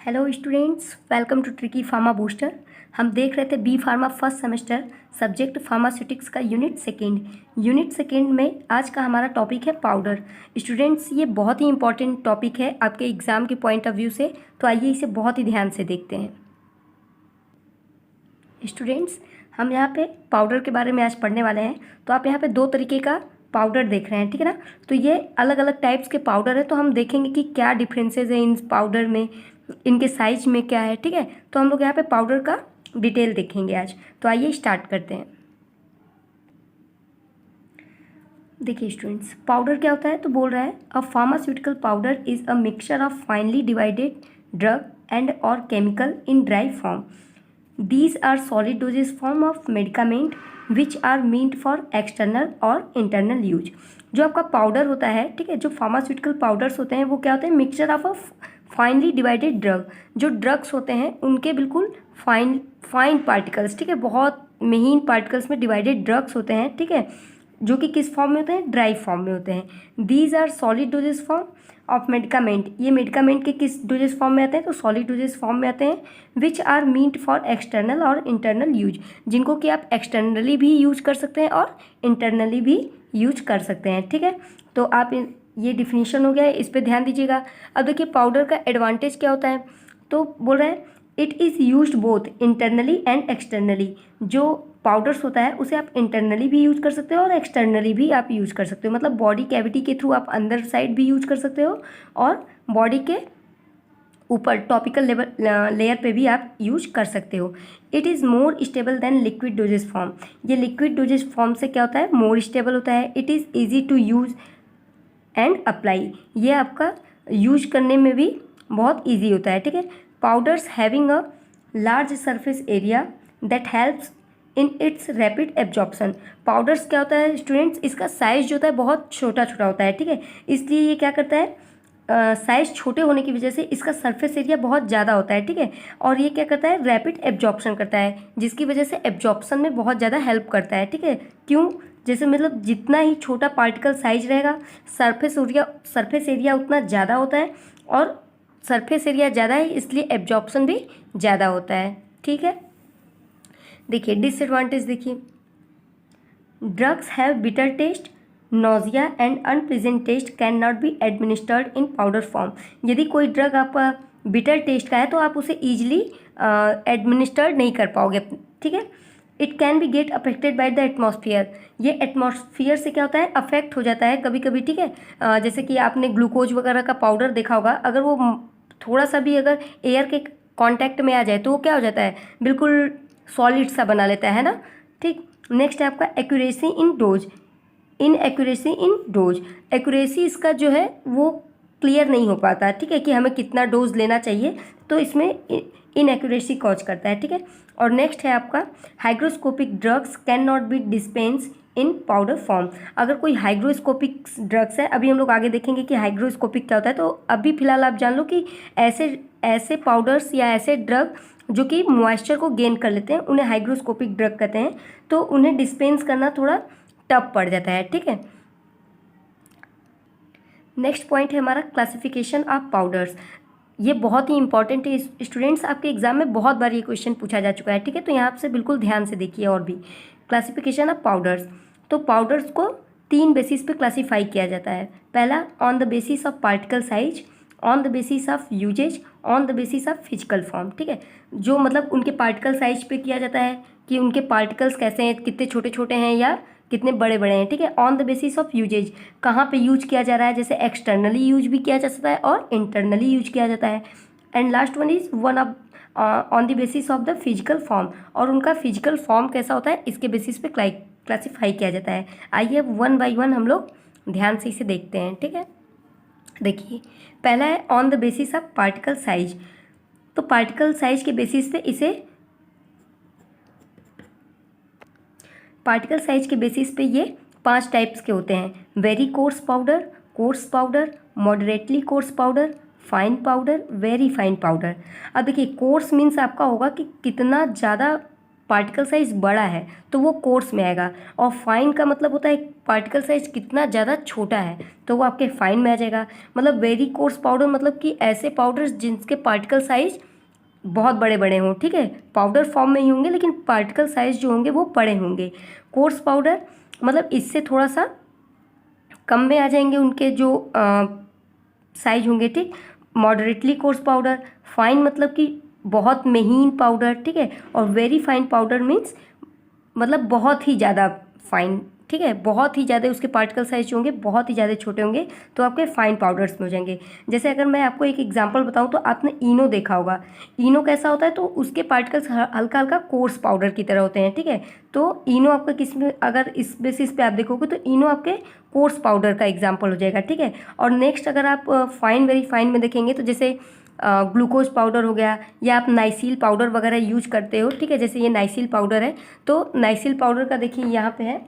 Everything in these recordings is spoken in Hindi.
Hello students, welcome to tricky pharma booster. हम देख रहे थे B pharma first semester subject pharmaceutics का यूनिट सेकेंड में आज का हमारा टॉपिक है पाउडर। स्टूडेंट्स, ये बहुत ही इंपॉर्टेंट टॉपिक है आपके एग्ज़ाम के पॉइंट ऑफ व्यू से, तो आइए इसे बहुत ही ध्यान से देखते हैं। स्टूडेंट्स, हम यहाँ पे पाउडर के बारे में आज पढ़ने वाले हैं। तो आप यहाँ पे दो तरीके का पाउडर देख रहे हैं, ठीक है ना। तो ये अलग अलग टाइप्स के पाउडर है, तो हम देखेंगे कि क्या डिफरेंसेस है इन पाउडर में, इनके साइज में क्या है, ठीक है। तो हम लोग यहाँ पे पाउडर का डिटेल देखेंगे आज। तो आइए स्टार्ट करते हैं। देखिए स्टूडेंट्स, पाउडर क्या होता है, तो बोल रहा है a pharmaceutical powder is a mixture of finally divided drug and or chemical in dry form. These are solid dosage form of medicament which are meant for external और internal use। जो आपका पाउडर होता है, ठीक है, जो फार्मास्यूटिकल पाउडर्स होते हैं वो क्या होते हैं, mixture of a finally divided drug. जो ड्रग्स होते हैं उनके बिल्कुल फाइन पार्टिकल्स, ठीक है, बहुत महीन पार्टिकल्स में डिवाइडेड ड्रग्स होते हैं, ठीक है, जो कि किस फॉर्म में होते हैं, ड्राई फॉर्म में होते हैं। These are solid doses form of medicament. ये मेडिकामेंट के किस डोजेस फॉर्म में आते हैं, तो सॉलिड डोजेस फॉर्म में आते हैं। Which are meant for external और इंटरनल यूज, जिनको कि आप एक्सटर्नली भी यूज कर सकते हैं और इंटरनली भी यूज कर सकते हैं, ठीक है। तो आप ये डिफिनीशन हो गया है, इस पर ध्यान दीजिएगा। अब देखिए पाउडर का एडवांटेज क्या होता है, तो बोल रहे हैं it is used both internally and externally. जो पाउडर्स होता है उसे आप इंटरनली भी यूज कर सकते हो और एक्सटर्नली भी आप यूज कर सकते हो। मतलब बॉडी कैविटी के थ्रू आप अंदर साइड भी यूज कर सकते हो और बॉडी के ऊपर टॉपिकल लेयर पे भी आप यूज कर सकते हो। It is more stable than liquid dosage form. ये लिक्विड डोजेज फॉर्म से क्या होता है, मोर स्टेबल होता है। It is easy to use and apply. ये आपका यूज करने में भी बहुत ईजी होता है, ठीक है। Powders having a large surface area that helps in its rapid absorption. Powders क्या होता है स्टूडेंट्स, इसका साइज़ जो होता है बहुत छोटा छोटा होता है, ठीक है। इसलिए ये क्या करता है, साइज़ छोटे होने की वजह से इसका सरफेस एरिया बहुत ज़्यादा होता है, ठीक है। और ये क्या करता है, रैपिड एब्जॉर्प्शन करता है, जिसकी वजह से एब्जॉर्प्शन में बहुत ज़्यादा हेल्प करता है, ठीक है। क्यों, जैसे मतलब जितना ही छोटा पार्टिकल साइज रहेगा, सरफेस एरिया उतना ज़्यादा होता है, और सरफेस एरिया ज़्यादा है इसलिए एब्जॉर्प्शन भी ज़्यादा होता है, ठीक है। देखिए डिसएडवांटेज, देखिए drugs have bitter taste, nausea and unpleasant taste, can not be administered in powder form. यदि कोई ड्रग आपका बिटर टेस्ट का है तो आप उसे ईजिली एडमिनिस्टर्ड नहीं कर पाओगे, ठीक है। It can be get affected by the atmosphere. ये एटमॉस्फेयर से क्या होता है, अफेक्ट हो जाता है कभी कभी, ठीक है। जैसे कि आपने ग्लूकोज वगैरह का पाउडर देखा होगा, अगर वो थोड़ा सा भी अगर एयर के कांटेक्ट में आ जाए तो वो क्या हो जाता है, बिल्कुल सॉलिड सा बना लेता है ना, ठीक। नेक्स्ट है आपका accuracy in dose, in accuracy in dose. Accuracy इसका जो है वो क्लियर नहीं हो पाता, ठीक है, कि हमें कितना डोज लेना चाहिए, तो इसमें इन एक्यूरेसी कॉज करता है, ठीक है। और नेक्स्ट है आपका hygroscopic drugs can not B dispense in powder form. अगर कोई हाइग्रोस्कोपिक ड्रग्स है, अभी हम लोग आगे देखेंगे कि हाइग्रोस्कोपिक क्या होता है, तो अभी फिलहाल आप जान लो कि ऐसे ऐसे पाउडर्स या ऐसे ड्रग जो कि मॉइस्चर को गेन कर लेते हैं उन्हें हाइग्रोस्कोपिक ड्रग कहते हैं, तो उन्हें डिस्पेंस करना थोड़ा टफ पड़ जाता है, ठीक है। नेक्स्ट पॉइंट है हमारा क्लासिफिकेशन ऑफ पाउडर्स। ये बहुत ही इंपॉर्टेंट है स्टूडेंट्स, आपके एग्जाम में बहुत बार ये क्वेश्चन पूछा जा चुका है, ठीक है। तो यहाँ से बिल्कुल ध्यान से देखिए। और भी क्लासिफिकेशन ऑफ पाउडर्स, तो पाउडर्स को 3 बेसिस पे क्लासीफाई किया जाता है। पहला on the basis of particle size, on the basis of usages, on the basis of physical form, ठीक है। जो मतलब उनके पार्टिकल साइज पे किया जाता है कि उनके पार्टिकल्स कैसे हैं, कितने छोटे छोटे हैं या कितने बड़े बड़े हैं, ठीक है। On the basis of usages, कहाँ पे यूज किया जा रहा है, जैसे एक्सटर्नली यूज भी किया जा सकता है और इंटरनली यूज किया जाता है। And last one is one of on the basis of the physical form, और उनका फिजिकल फॉर्म कैसा होता है इसके बेसिस पे क्लासीफाई किया जाता है। आइए वन बाय वन हम लोग ध्यान से इसे देखते हैं, ठीक है। देखिए पहला है on the basis of particle size. तो पार्टिकल साइज के बेसिस पे इसे पार्टिकल साइज के बेसिस पे ये 5 टाइप्स के होते हैं। Very course powder, moderately course powder, fine powder, very fine powder. अब देखिए कोर्स मीन्स आपका होगा कि कितना ज़्यादा पार्टिकल साइज बड़ा है तो वो कोर्स में आएगा, और फाइन का मतलब होता है पार्टिकल साइज कितना ज़्यादा छोटा है तो वो आपके फाइन में आ जाएगा। मतलब वेरी कोर्स पाउडर मतलब कि ऐसे पाउडर्स जिनके पार्टिकल साइज बहुत बड़े बड़े हों, ठीक है, पाउडर फॉर्म में ही होंगे लेकिन पार्टिकल साइज जो होंगे वो बड़े होंगे। कोर्स पाउडर मतलब इससे थोड़ा सा कम में आ जाएंगे उनके जो साइज होंगे, ठीक। मॉडरेटली कोर्स पाउडर, फाइन मतलब कि बहुत महीन पाउडर, ठीक है, और वेरी फाइन पाउडर मीन्स मतलब बहुत ही ज़्यादा फाइन, ठीक है, बहुत ही ज़्यादा उसके पार्टिकल साइज होंगे बहुत ही ज़्यादा छोटे होंगे तो आपके फाइन पाउडर्स में हो जाएंगे। जैसे अगर मैं आपको एक एग्जांपल बताऊं तो आपने इनो देखा होगा, इनो कैसा होता है तो उसके पार्टिकल्स हल्का हल्का कोर्स पाउडर की तरह होते हैं, ठीक है। तो इनो आपका किस में, अगर इस बेसिस पे आप देखोगे तो इनो आपके कोर्स पाउडर का एग्जाम्पल हो जाएगा, ठीक है। और नेक्स्ट अगर आप फाइन वेरी फाइन में देखेंगे तो जैसे ग्लूकोज पाउडर हो गया, या आप नाइसिल पाउडर वगैरह यूज करते हो, ठीक है, जैसे ये नाइसिल पाउडर है तो नाइसिल पाउडर का देखिए यहाँ पे है,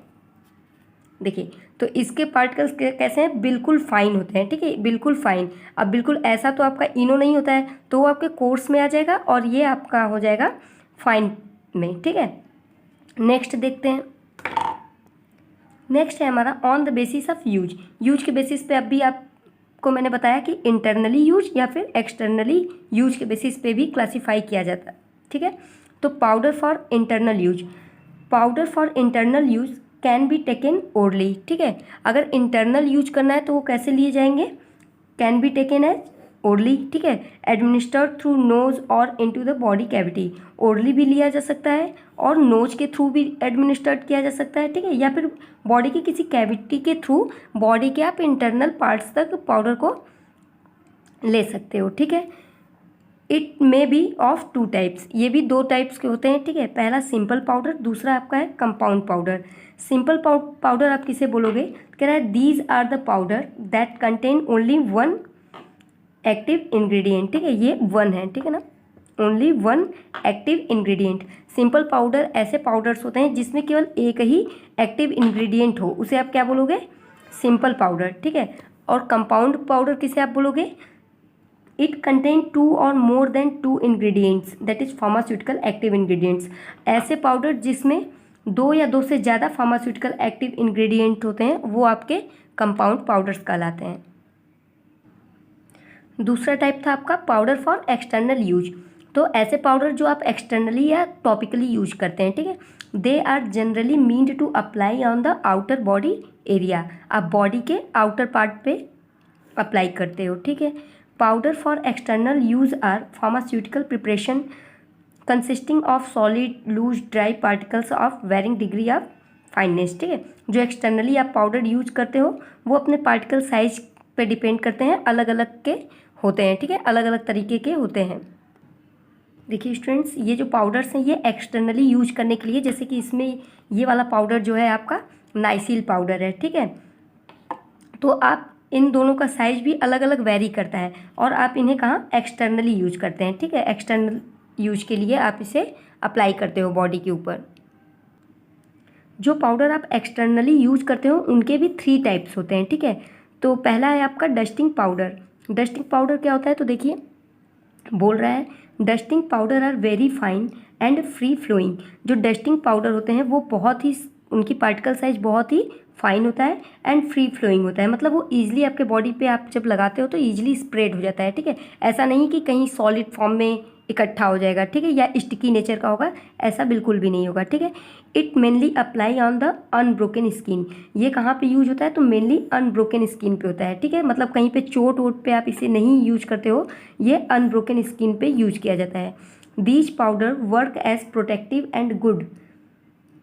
देखिए तो इसके पार्टिकल्स कैसे हैं, बिल्कुल फाइन होते हैं, ठीक है, बिल्कुल फाइन। अब बिल्कुल ऐसा तो आपका इनो नहीं होता है तो वो आपके कोर्स में आ जाएगा और ये आपका हो जाएगा फाइन में, ठीक है। नेक्स्ट देखते हैं, नेक्स्ट है हमारा on the basis of use. Use के बेसिस पे अभी आपको मैंने बताया कि इंटरनली यूज या फिर एक्सटर्नली यूज के बेसिस पे भी क्लासीफाई किया जाता है, ठीक है। तो powder for internal use, powder for internal use can be taken orally, ठीक है। अगर इंटरनल यूज करना है तो वो कैसे लिए जाएंगे, can be taken as orally, ठीक है, एडमिनिस्टर्ड थ्रू नोज और into the body cavity. Orally भी लिया जा सकता है और नोज के थ्रू भी एडमिनिस्टर्ड किया जा सकता है, ठीक है, या फिर बॉडी की किसी कैविटी के थ्रू बॉडी के आप इंटरनल पार्ट्स तक पाउडर को ले सकते हो, ठीक है। It may be of two types, ये भी दो टाइप्स के होते हैं, ठीक है। पहला सिंपल पाउडर, दूसरा आपका है कंपाउंड पाउडर। सिंपल पाउडर आप किसे बोलोगे, कह रहा है these are the powder that contain only one active ingredient, ठीक है, ये वन है, ठीक है ना, only one active ingredient. Simple powder ऐसे पाउडर्स होते हैं जिसमें केवल एक ही एक्टिव इंग्रेडिएंट हो, उसे आप क्या बोलोगे, सिंपल पाउडर, ठीक है। और कंपाउंड पाउडर किसे आप बोलोगे, इट कंटेन टू और more than to ingredients that is pharmaceutical active ingredients. ऐसे पाउडर जिसमें दो या दो से ज़्यादा फार्मास्यूटिकल एक्टिव इंग्रेडिएंट होते हैं वो आपके कंपाउंड पाउडर्स कहलाते हैं। दूसरा टाइप था आपका पाउडर फॉर एक्सटर्नल यूज। तो ऐसे पाउडर जो आप एक्सटर्नली या टॉपिकली यूज करते हैं, ठीक है, they are generally meant to apply on the outer body area. आप बॉडी के आउटर पार्ट पे अप्लाई करते हो, ठीक है। Powder for external use are pharmaceutical preparation consisting of solid loose dry particles of varying degree of fineness, ठीक है। जो एक्सटर्नली आप पाउडर यूज करते हो वो अपने पार्टिकल साइज पे डिपेंड करते हैं, अलग अलग के होते हैं, ठीक है, अलग अलग तरीके के होते हैं। देखिए स्टूडेंट्स, ये जो पाउडर्स हैं ये एक्सटर्नली यूज करने के लिए, जैसे कि इसमें ये वाला पाउडर जो है आपका नाइसिल पाउडर है, ठीक है, तो आप इन दोनों का साइज भी अलग अलग वेरी करता है और आप इन्हें कहाँ एक्सटर्नली यूज करते हैं, ठीक है। एक्सटर्नल यूज के लिए आप इसे अप्लाई करते हो बॉडी के ऊपर। जो पाउडर आप एक्सटर्नली यूज करते हो उनके भी 3 टाइप्स होते हैं, ठीक है। तो पहला है आपका डस्टिंग पाउडर। डस्टिंग पाउडर क्या होता है तो देखिए बोल रहा है dusting powder are very fine and free flowing. जो डस्टिंग पाउडर होते हैं वो बहुत ही, उनकी पार्टिकल साइज बहुत ही फाइन होता है एंड फ्री फ्लोइंग होता है, मतलब वो ईजिली आपके बॉडी पे आप जब लगाते हो तो ईजिली स्प्रेड हो जाता है, ठीक है। ऐसा नहीं कि कहीं सॉलिड फॉर्म में इकट्ठा हो जाएगा, ठीक है, या स्टिकी नेचर का होगा, ऐसा बिल्कुल भी नहीं होगा, ठीक है। It mainly apply on the unbroken skin. ये कहाँ पे यूज होता है तो मेनली अनब्रोकन स्किन पे होता है, ठीक है, मतलब कहीं पे चोट वोट पे आप इसे नहीं यूज करते हो, ये अनब्रोकन स्किन पे यूज किया जाता है। These powder work as protective and good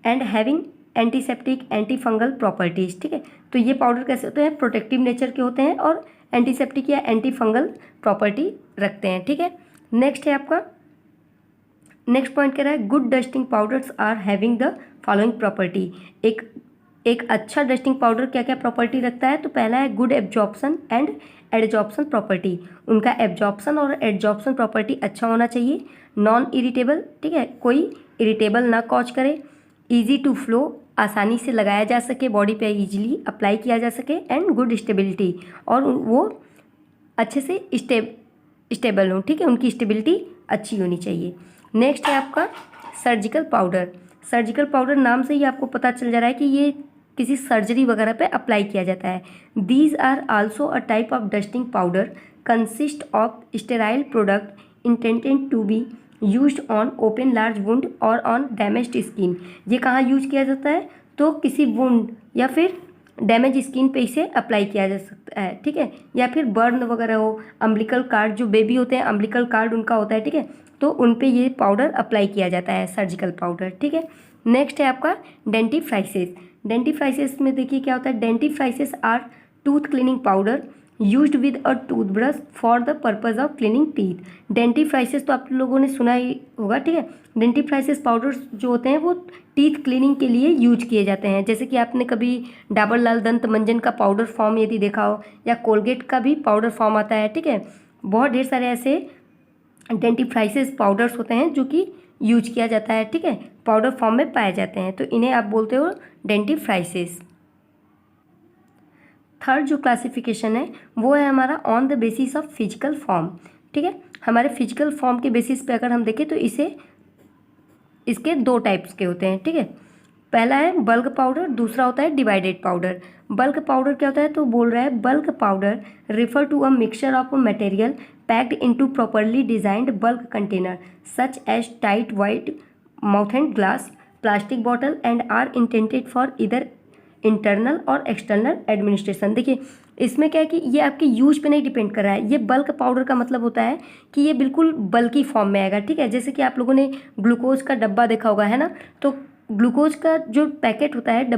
and having antiseptic anti fungal properties, ठीक है। तो ये पाउडर कैसे होते हैं, प्रोटेक्टिव नेचर के होते हैं और एंटीसेप्टिक या एंटी फंगल प्रॉपर्टी रखते हैं, ठीक है। नेक्स्ट है आपका, नेक्स्ट पॉइंट कह रहा है good dusting powders are having the following property. एक अच्छा डस्टिंग पाउडर क्या क्या प्रॉपर्टी रखता है तो पहला है good absorption and adsorption property. उनका एब्जॉर्प्शन और एडजॉर्प्शन प्रॉपर्टी अच्छा होना चाहिए। नॉन इरिटेबल, ठीक है, कोई इरिटेबल ना कॉज करे। ईजी टू फ्लो, आसानी से लगाया जा सके, बॉडी पे इजीली अप्लाई किया जा सके। एंड गुड स्टेबिलिटी, और वो अच्छे से स्टेबल हो, ठीक है, उनकी स्टेबिलिटी अच्छी होनी चाहिए। नेक्स्ट है आपका सर्जिकल पाउडर। सर्जिकल पाउडर नाम से ही आपको पता चल जा रहा है कि ये किसी सर्जरी वगैरह पे अप्लाई किया जाता है। These are also a type of dusting powder consist of sterile product intended to be used on open large wound और ऑन डैमेज्ड स्किन। ये कहाँ यूज किया जाता है? तो किसी वुंड या फिर डैमेज स्किन पे इसे अप्लाई किया जा सकता है, ठीक है, या फिर बर्न वगैरह हो, अम्बिलिकल कार्ड, जो बेबी होते हैं अम्बिलिकल कार्ड उनका होता है, ठीक है, तो उन पे ये पाउडर अप्लाई किया जाता है, सर्जिकल पाउडर, ठीक है। नेक्स्ट है आपका डेंटिफ्राइसिस। डेंटिफ्राइसिस में देखिए क्या होता है। Dentifrices are tooth cleaning powder used with a toothbrush for the purpose of cleaning teeth. Dentifrices तो आप लोगों ने सुना ही होगा, ठीक है। डेंटिफ्राइसिस पाउडर्स जो होते हैं वो टीथ क्लीनिंग के लिए यूज किए जाते हैं। जैसे कि आपने कभी डाबर लाल दंत मंजन का पाउडर फॉर्म यदि देखा हो, या कोलगेट का भी पाउडर फॉर्म आता है, ठीक है। बहुत ढेर सारे ऐसे डेंटिफ्राइसिस पाउडर्स होते हैं जो कि यूज किया जाता है, ठीक है, पाउडर फॉर्म में पाए जाते हैं, तो इन्हें आप बोलते हो डेंटिफ्राइसिस। थर्ड जो क्लासिफिकेशन है वो है हमारा on the basis of physical form, ठीक है। हमारे फिजिकल फॉर्म के बेसिस पे अगर हम देखें तो इसके दो टाइप्स के होते हैं, ठीक है। पहला है बल्क पाउडर, दूसरा होता है डिवाइडेड पाउडर। बल्क पाउडर क्या होता है? तो बोल रहा है bulk powder refer to a mixture of material packed into properly designed bulk container such as tight wide mouth and glass plastic bottle and are intended for either internal और एक्सटर्नल एडमिनिस्ट्रेशन। देखिए इसमें क्या है कि ये आपके यूज पे नहीं डिपेंड कर रहा है। ये बल्क पाउडर का मतलब होता है कि ये बिल्कुल बल्की फॉर्म में आएगा, ठीक है। जैसे कि आप लोगों ने ग्लूकोज का डब्बा देखा होगा, है ना, तो ग्लूकोज का जो पैकेट होता है,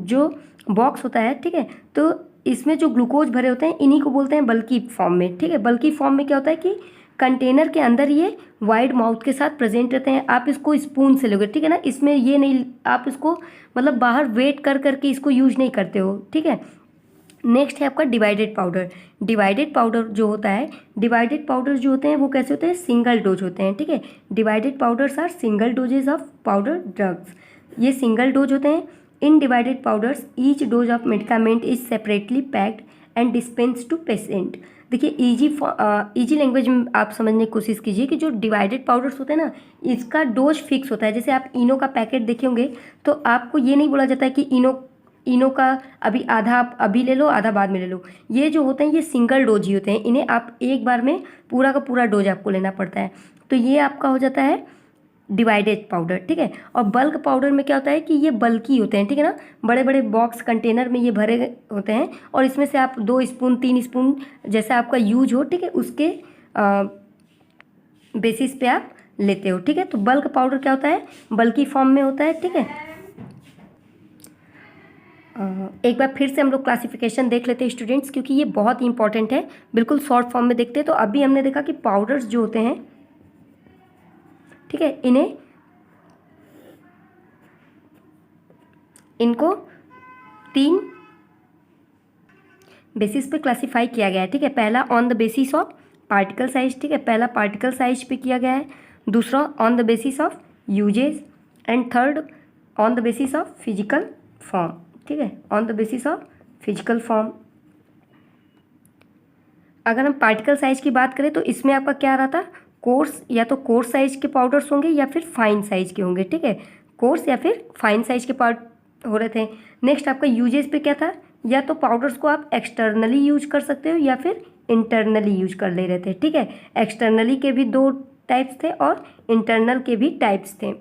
जो बॉक्स होता है, ठीक है, तो इसमें जो ग्लूकोज भरे होते हैं इन्हीं को बोलते हैं बल्की फॉर्म में, ठीक है। बल्की फॉर्म में क्या होता है कि कंटेनर के अंदर ये वाइड माउथ के साथ प्रेजेंट रहते हैं। आप इसको स्पून से लोगे, ठीक है ना, इसमें ये नहीं, आप इसको मतलब बाहर वेट कर करके इसको यूज नहीं करते हो, ठीक है। नेक्स्ट है आपका डिवाइडेड पाउडर। डिवाइडेड पाउडर जो होता है, डिवाइडेड पाउडर जो होते हैं वो कैसे होते हैं? सिंगल डोज होते हैं, ठीक है। Divided powders are single doses of powder drugs. ये सिंगल डोज होते हैं। In divided powders each dose of medicament is separately packed and dispense to patient. देखिए इजी लैंग्वेज में आप समझने की कोशिश कीजिए कि जो डिवाइडेड पाउडर्स होते हैं ना, इसका डोज फिक्स होता है। जैसे आप इनो का पैकेट देखे होंगे तो आपको ये नहीं बोला जाता है कि इनो का अभी आधा आप अभी ले लो, आधा बाद में ले लो। ये जो होते हैं ये सिंगल डोज ही होते हैं, इन्हें आप एक बार में पूरा का पूरा डोज आपको लेना पड़ता है। तो ये आपका हो जाता है डिवाइडेड पाउडर, ठीक है। और बल्क पाउडर में क्या होता है कि ये बल्की होते हैं, ठीक है ना, बड़े बड़े बॉक्स कंटेनर में ये भरे होते हैं और इसमें से आप 2 स्पून 3 स्पून जैसा आपका यूज हो, ठीक है, उसके बेसिस पे आप लेते हो, ठीक है। तो बल्क पाउडर क्या होता है? बल्की फॉर्म में होता है, ठीक है। एक बार फिर से हम लोग क्लासिफिकेशन देख लेते हैं स्टूडेंट्स, क्योंकि ये बहुत ही इंपॉर्टेंट है। बिल्कुल शॉर्ट फॉर्म में देखते हैं। तो अभी हमने देखा कि पाउडर्स जो होते हैं, ठीक है, इनको 3 बेसिस पे क्लासिफाई किया गया है, ठीक है। पहला on the basis of particle size, ठीक है, पहला पार्टिकल साइज पे किया गया है। दूसरा on the basis of usages and third on the basis of physical form, ठीक है, on the basis of physical form. अगर हम पार्टिकल साइज की बात करें तो इसमें आपका क्या आ रहा था? कोर्स, या तो कोर्स साइज के पाउडर्स होंगे या फिर फाइन साइज के होंगे, ठीक है, कोर्स या फिर फाइन साइज के पाउडर हो रहे थे। नेक्स्ट आपका यूजेस पे क्या था? या तो पाउडर्स को आप एक्सटर्नली यूज कर सकते हो या फिर इंटरनली यूज कर ले रहे थे, ठीक है। एक्सटर्नली के भी 2 टाइप्स थे और इंटरनल के भी टाइप्स थे।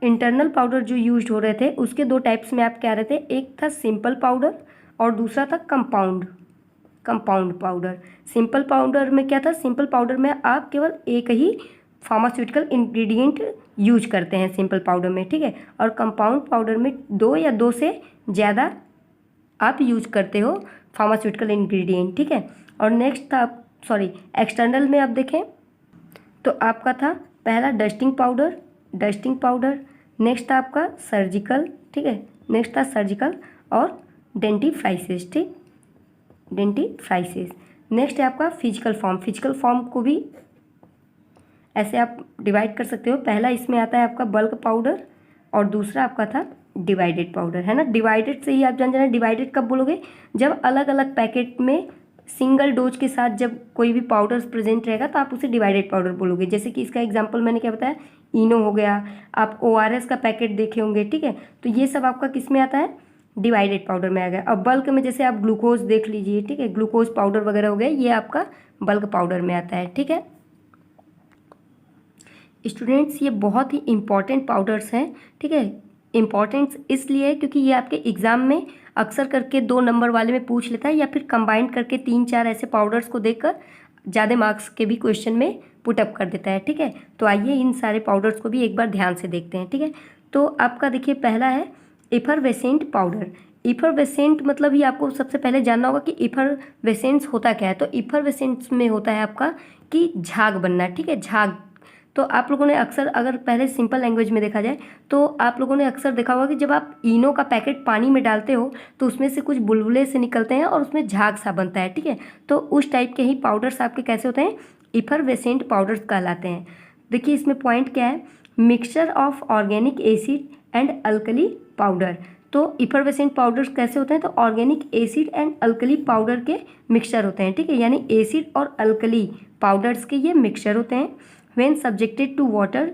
इंटरनल पाउडर जो यूज हो रहे थे उसके 2 टाइप्स में आप क्या रहे थे? एक था सिंपल पाउडर और दूसरा था कंपाउंड पाउडर। सिंपल पाउडर में क्या था? सिंपल पाउडर में आप केवल एक ही फार्मास्यूटिकल इंग्रेडिएंट यूज करते हैं सिंपल पाउडर में, ठीक है। और कंपाउंड पाउडर में 2 या 2 से ज़्यादा आप यूज करते हो फार्मास्यूटिकल इंग्रेडिएंट, ठीक है। और नेक्स्ट था एक्सटर्नल में आप देखें तो आपका था पहला डस्टिंग पाउडर, नेक्स्ट था आपका सर्जिकल, ठीक है, नेक्स्ट था सर्जिकल और डेंटिफ्राइसिस, ठीक, डेंटिफ्राइसिस। नेक्स्ट है आपका फिजिकल फॉर्म को भी ऐसे आप डिवाइड कर सकते हो। पहला इसमें आता है आपका बल्क पाउडर और दूसरा आपका था डिवाइडेड पाउडर, है ना। डिवाइडेड से ही आप जान जाना, डिवाइडेड कब बोलोगे? जब अलग अलग पैकेट में सिंगल डोज के साथ जब कोई भी पाउडर प्रेजेंट रहेगा तो आप उसे डिवाइडेड पाउडर बोलोगे। जैसे कि इसका एग्जांपल मैंने क्या बताया, इनो हो गया, आप ORS का पैकेट देखे होंगे, ठीक है। तो ये सब आपका किस में आता है, डिवाइडेड पाउडर में आ गया। अब बल्क में जैसे आप ग्लूकोज देख लीजिए, ठीक है, ग्लूकोज पाउडर वगैरह हो गया, ये आपका बल्क पाउडर में आता है, ठीक है। स्टूडेंट्स ये बहुत ही इंपॉर्टेंट पाउडर्स हैं, ठीक है। इम्पॉर्टेंस इसलिए है क्योंकि ये आपके एग्जाम में अक्सर करके 2 नंबर वाले में पूछ लेता है, या फिर कंबाइन करके 3-4 ऐसे पाउडर्स को देखकर ज़्यादा मार्क्स के भी क्वेश्चन में पुटअप कर देता है, ठीक है। तो आइए इन सारे पाउडर्स को भी एक बार ध्यान से देखते हैं, ठीक है। तो आपका देखिए पहला है एफरवेसेंट पाउडर। इफरवेसेंट मतलब ही आपको सबसे पहले जानना होगा कि इफरवेसेंस होता क्या है। तो इफरवेसेंस में होता है आपका कि झाग बनना, ठीक है, झाग। तो आप लोगों ने अक्सर, अगर पहले सिंपल लैंग्वेज में देखा जाए तो आप लोगों ने अक्सर देखा होगा कि जब आप इनो का पैकेट पानी में डालते हो तो उसमें से कुछ बुलबुले से निकलते हैं और उसमें झाग सा बनता है, ठीक है। तो उस टाइप के ही पाउडर्स आपके कैसे होते हैं, इफरवेसेंट पाउडर्स कहलाते हैं। देखिए इसमें पॉइंट क्या है, mixture of organic acid and alkali powder. तो इफरवेसेंट पाउडर्स कैसे होते हैं, तो organic acid and alkali powder के मिक्सचर होते हैं, ठीक है, यानी एसिड और अल्कली पाउडर्स के ये मिक्सचर होते हैं। व्हेन सब्जेक्टेड टू वाटर,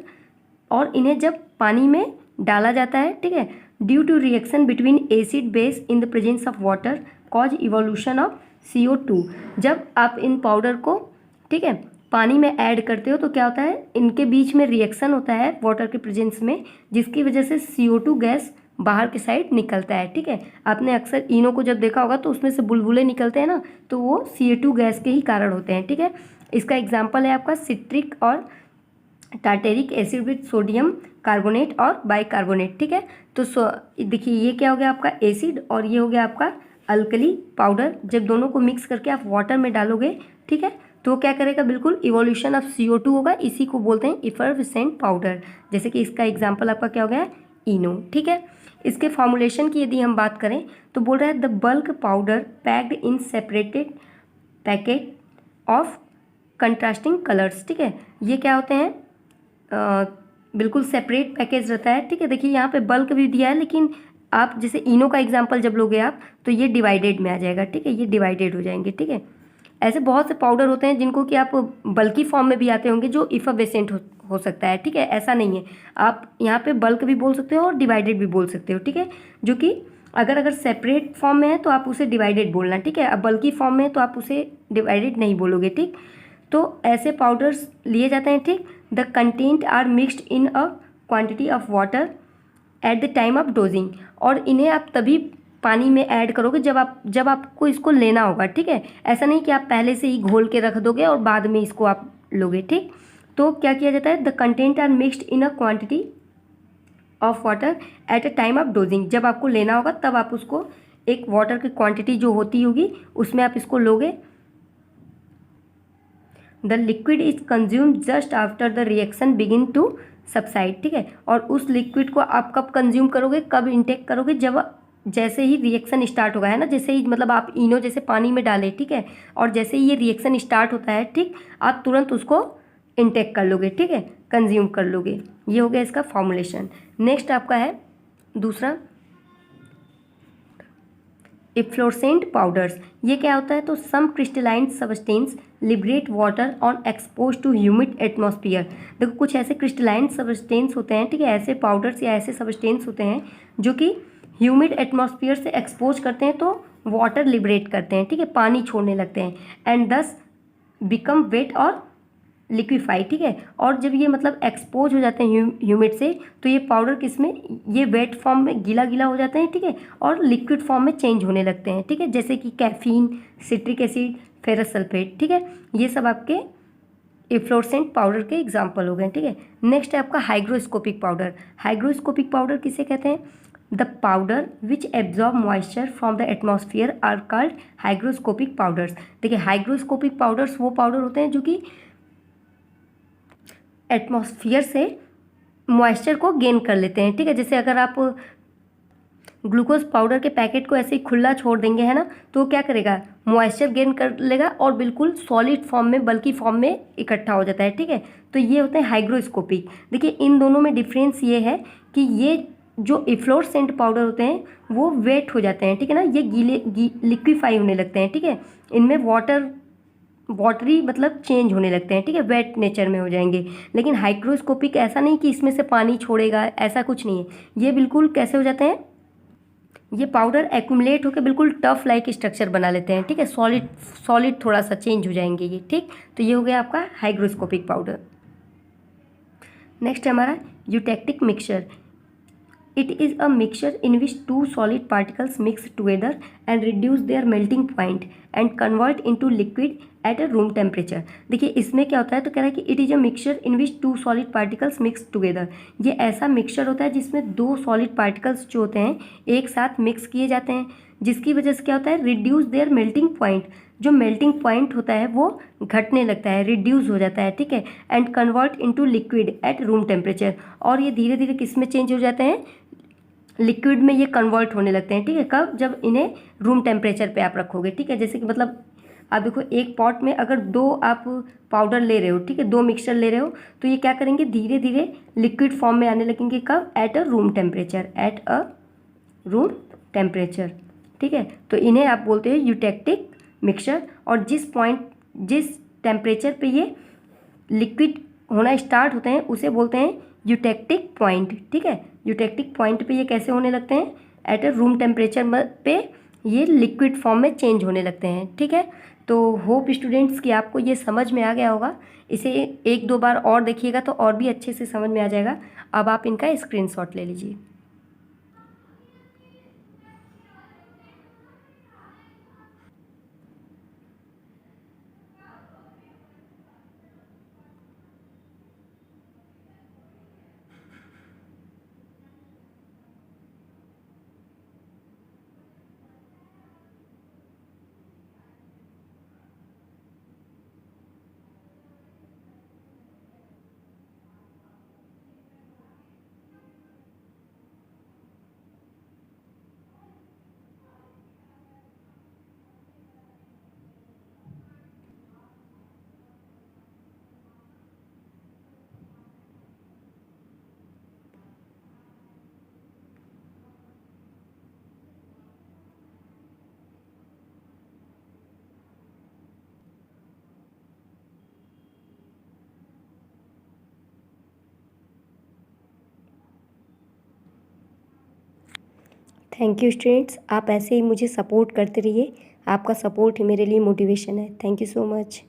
और इन्हें जब पानी में डाला जाता है, ठीक है, due to reaction between acid base in the presence of water cause evolution of CO2। जब आप इन पाउडर को, ठीक है, पानी में ऐड करते हो तो क्या होता है, इनके बीच में रिएक्शन होता है वाटर के प्रेजेंस में, जिसकी वजह से CO2 गैस बाहर की साइड निकलता है, ठीक है। आपने अक्सर इनो को जब देखा होगा तो उसमें से बुलबुले निकलते हैं ना, तो वो CO2 गैस के ही कारण होते हैं, ठीक है। इसका एग्जाम्पल है आपका सिट्रिक और tartaric acid with sodium carbonate और बाइकार्बोनेट, ठीक है। तो देखिए ये क्या हो गया आपका एसिड और ये हो गया आपका अल्कली पाउडर। जब दोनों को मिक्स करके आप वाटर में डालोगे, ठीक है, तो वो क्या करेगा, बिल्कुल इवोल्यूशन ऑफ CO2 होगा। इसी को बोलते हैं इफरवेसेंट पाउडर। जैसे कि इसका एग्जाम्पल आपका क्या हो गया, इनो, ठीक है। इसके फॉर्मुलेशन की यदि हम बात करें तो बोल रहा है the bulk powder packed in separated packet of contrasting colours, ठीक है। ये क्या होते हैं, बिल्कुल सेपरेट पैकेज रहता है, ठीक है। देखिए यहाँ पे बल्क भी दिया है, लेकिन आप जैसे इनो का एग्जांपल जब लोगे आप तो ये डिवाइडेड में आ जाएगा, ठीक है, ये डिवाइडेड हो जाएंगे, ठीक है। ऐसे बहुत से पाउडर होते हैं जिनको कि आप बल्की फॉर्म में भी आते होंगे जो इफरवेसेंट हो सकता है, ठीक है। ऐसा नहीं है, आप यहाँ पे बल्क भी बोल सकते हो और डिवाइडेड भी बोल सकते हो, ठीक है। जो कि अगर सेपरेट फॉर्म में है तो आप उसे डिवाइडेड बोलना, ठीक है। अब बल्की फॉर्म में है तो आप उसे डिवाइडेड नहीं बोलोगे, ठीक। तो ऐसे पाउडर्स लिए जाते हैं, ठीक। The content are mixed in a quantity of water at the time of dosing, और इन्हें आप तभी पानी में ऐड करोगे जब आपको इसको लेना होगा, ठीक है। ऐसा नहीं कि आप पहले से ही घोल के रख दोगे और बाद में इसको आप लोगे, ठीक। तो क्या किया जाता है, the content are mixed in a quantity of water at a time of dosing. जब आपको लेना होगा तब आप उसको एक वाटर की क्वांटिटी जो होती होगी उसमें आप इसको लोगे। The liquid is consume just after the reaction begin to subside, ठीक है। और उस लिक्विड को आप कब कंज्यूम करोगे, कब इंटेक करोगे, जब जैसे ही रिएक्शन स्टार्ट होगा, है ना। जैसे ही मतलब आप इनो जैसे पानी में डालें, ठीक है, और जैसे ही ये रिएक्शन स्टार्ट होता है, ठीक, आप तुरंत उसको इंटेक कर लोगे, ठीक है, कंज्यूम कर लोगे। ये हो गया इसका फॉर्मुलेशन। नेक्स्ट आपका है दूसरा इफ्लोरेसेंट पाउडर्स। ये क्या होता है, तो some crystalline substance liberate water on expose to humid atmosphere. देखो कुछ ऐसे क्रिस्टलाइन सबस्टेंस होते हैं, ठीक है, ऐसे पाउडर्स या ऐसे सबस्टेंस होते हैं जो कि ह्यूमिड एटमॉस्फेयर से एक्सपोज करते हैं तो वाटर लिबरेट करते हैं, ठीक है, पानी छोड़ने लगते हैं, एंड दस बिकम वेट और लिक्विफाई, ठीक है। और जब ये मतलब एक्सपोज हो जाते हैं ह्यूमिड से तो ये पाउडर किसमें, ये वेट फॉर्म में गीला गीला हो जाते हैं, ठीक है, और लिक्विड फॉर्म में चेंज होने लगते हैं, ठीक है। जैसे कि caffeine, citric acid, ferrous sulphate, ठीक है, ये सब आपके इफ्लोरेसेंट पाउडर के एग्जाम्पल हो गए, ठीक है। नेक्स्ट है आपका हाइग्रोस्कोपिक पाउडर। हाइग्रोस्कोपिक पाउडर किसे कहते हैं, the powder which absorb moisture from the atmosphere are called hygroscopic powders. देखिए हाइग्रोस्कोपिक पाउडर्स वो पाउडर होते हैं जो कि एटमॉस्फेयर से मॉइस्चर को गेन कर लेते हैं, ठीक है। जैसे अगर आप ग्लूकोज पाउडर के पैकेट को ऐसे ही खुला छोड़ देंगे, है ना, तो क्या करेगा, मॉइस्चर गेन कर लेगा और बिल्कुल सॉलिड फॉर्म में, बल्कि फॉर्म में इकट्ठा हो जाता है, ठीक है। तो ये होते हैं हाइग्रोस्कोपिक। देखिए इन दोनों में डिफरेंस ये है कि ये जो इफ्लोरेसेंट पाउडर होते हैं वो वेट हो जाते हैं, ठीक है ना, ये लिक्विफाई होने लगते हैं, ठीक है, इनमें वाटरी मतलब चेंज होने लगते हैं, ठीक है, वेट नेचर में हो जाएंगे। लेकिन हाइग्रोस्कोपिक ऐसा नहीं कि इसमें से पानी छोड़ेगा, ऐसा कुछ नहीं है, ये बिल्कुल कैसे हो जाते हैं, ये पाउडर एक्यूमुलेट होकर बिल्कुल टफ लाइक स्ट्रक्चर बना लेते हैं, ठीक है, सॉलिड सॉलिड थोड़ा सा चेंज हो जाएंगे ये, ठीक। तो ये हो गया आपका हाइग्रोस्कोपिक पाउडर। नेक्स्ट है हमारा eutectic mixture. It is a mixture in which two solid particles mix together and reduce their melting point and convert into liquid at a room temperature। देखिए इसमें क्या होता है, तो कह रहा है कि it is a mixture in which two solid particles mix together. ये ऐसा मिक्सचर होता है जिसमें दो सॉलिड पार्टिकल्स जो होते हैं एक साथ मिक्स किए जाते हैं, जिसकी वजह से क्या होता है, रिड्यूस देयर मेल्टिंग पॉइंट, जो मेल्टिंग पॉइंट होता है वो घटने लगता है, रिड्यूस हो जाता है, ठीक है, and convert into liquid at room temperature. और ये धीरे धीरे किस में चेंज हो जाते हैं, लिक्विड में ये कन्वर्ट होने लगते हैं, ठीक है, कब, जब इन्हें रूम टेम्परेचर पे आप रखोगे, ठीक है। जैसे कि मतलब आप देखो एक पॉट में अगर दो आप पाउडर ले रहे हो, ठीक है, दो मिक्सचर ले रहे हो, तो ये क्या करेंगे, धीरे धीरे लिक्विड फॉर्म में आने लगेंगे, कब, at a room temperature, at a room temperature, ठीक है। तो इन्हें आप बोलते हैं यूटेक्टिक मिक्सचर। और जिस टेम्परेचर पे ये लिक्विड होना स्टार्ट होते हैं उसे बोलते हैं यूटेक्टिक पॉइंट, ठीक है। यूटेक्टिक पॉइंट पे ये कैसे होने लगते हैं, एट अ रूम टेम्परेचर पे ये लिक्विड फॉर्म में चेंज होने लगते हैं, ठीक है। तो होप स्टूडेंट्स कि आपको ये समझ में आ गया होगा, इसे एक दो बार और देखिएगा तो और भी अच्छे से समझ में आ जाएगा। अब आप इनका स्क्रीनशॉट ले लीजिए। थैंक यू स्टूडेंट्स, आप ऐसे ही मुझे सपोर्ट करते रहिए, आपका सपोर्ट ही मेरे लिए मोटिवेशन है। Thank you so much.